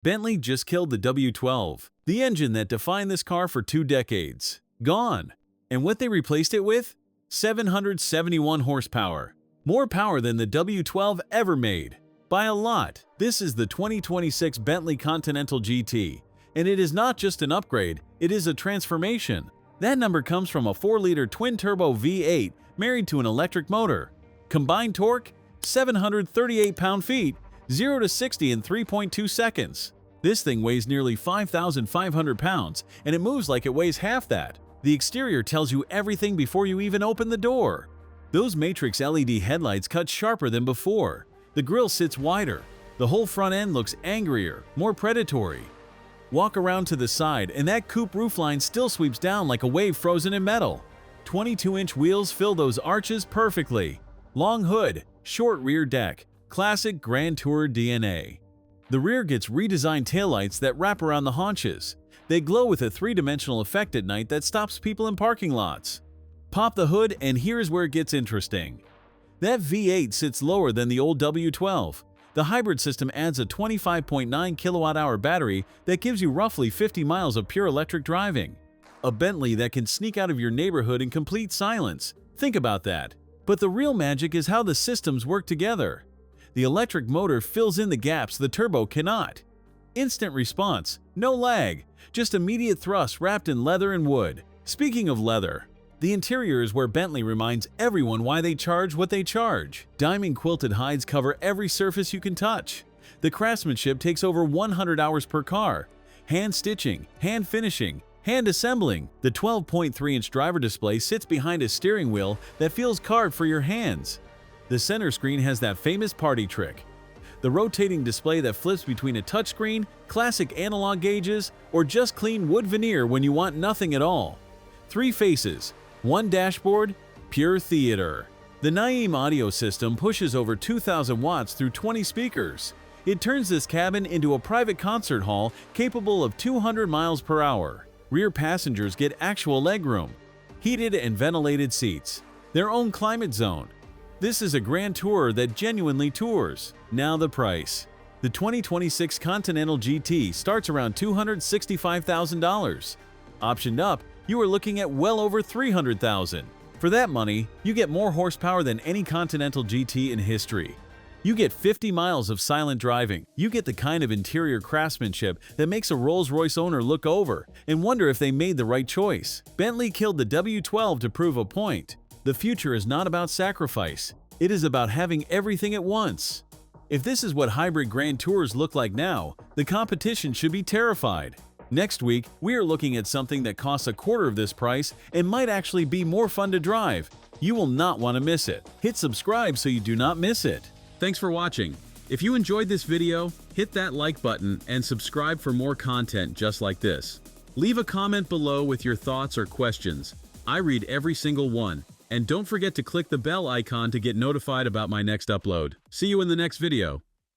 Bentley just killed the W12, the engine that defined this car for 2 decades. Gone. And what they replaced it with? 771 horsepower. More power than the W12 ever made. By a lot. This is the 2026 Bentley Continental GT. And it is not just an upgrade, it is a transformation. That number comes from a 4-liter twin-turbo V8 married to an electric motor. Combined torque? 738 pound-feet, 0 to 60 in 3.2 seconds. This thing weighs nearly 5,500 pounds, and it moves like it weighs half that. The exterior tells you everything before you even open the door. Those matrix LED headlights cut sharper than before. The grille sits wider. The whole front end looks angrier, more predatory. Walk around to the side, and that coupe roofline still sweeps down like a wave frozen in metal. 22-inch wheels fill those arches perfectly. Long hood, short rear deck, classic Grand Tourer DNA. The rear gets redesigned taillights that wrap around the haunches. They glow with a 3-dimensional effect at night that stops people in parking lots. Pop the hood, and here's where it gets interesting. That V8 sits lower than the old W12. The hybrid system adds a 25.9 kilowatt-hour battery that gives you roughly 50 miles of pure electric driving. A Bentley that can sneak out of your neighborhood in complete silence. Think about that. But the real magic is how the systems work together. The electric motor fills in the gaps the turbo cannot. Instant response, no lag, just immediate thrust wrapped in leather and wood. Speaking of leather, the interior is where Bentley reminds everyone why they charge what they charge. Diamond quilted hides cover every surface you can touch. The craftsmanship takes over 100 hours per car. Hand stitching, hand finishing, hand assembling. The 12.3-inch driver display sits behind a steering wheel that feels carved for your hands. The center screen has that famous party trick. The rotating display that flips between a touchscreen, classic analog gauges, or just clean wood veneer when you want nothing at all. 3 faces, 1 dashboard, pure theater. The Naim audio system pushes over 2,000 watts through 20 speakers. It turns this cabin into a private concert hall capable of 200 miles per hour. Rear passengers get actual legroom, heated and ventilated seats, their own climate zone. This is a Grand Tourer that genuinely tours. Now the price. The 2026 Continental GT starts around $265,000. Optioned up, you are looking at well over $300,000. For that money, you get more horsepower than any Continental GT in history. You get 50 miles of silent driving. You get the kind of interior craftsmanship that makes a Rolls-Royce owner look over and wonder if they made the right choice. Bentley killed the W12 to prove a point. The future is not about sacrifice. It is about having everything at once. If this is what hybrid Grand Tours look like now, the competition should be terrified. Next week, we are looking at something that costs a quarter of this price and might actually be more fun to drive. You will not want to miss it. Hit subscribe so you do not miss it. Thanks for watching. If you enjoyed this video, hit that like button and subscribe for more content just like this. Leave a comment below with your thoughts or questions. I read every single one. And don't forget to click the bell icon to get notified about my next upload. See you in the next video.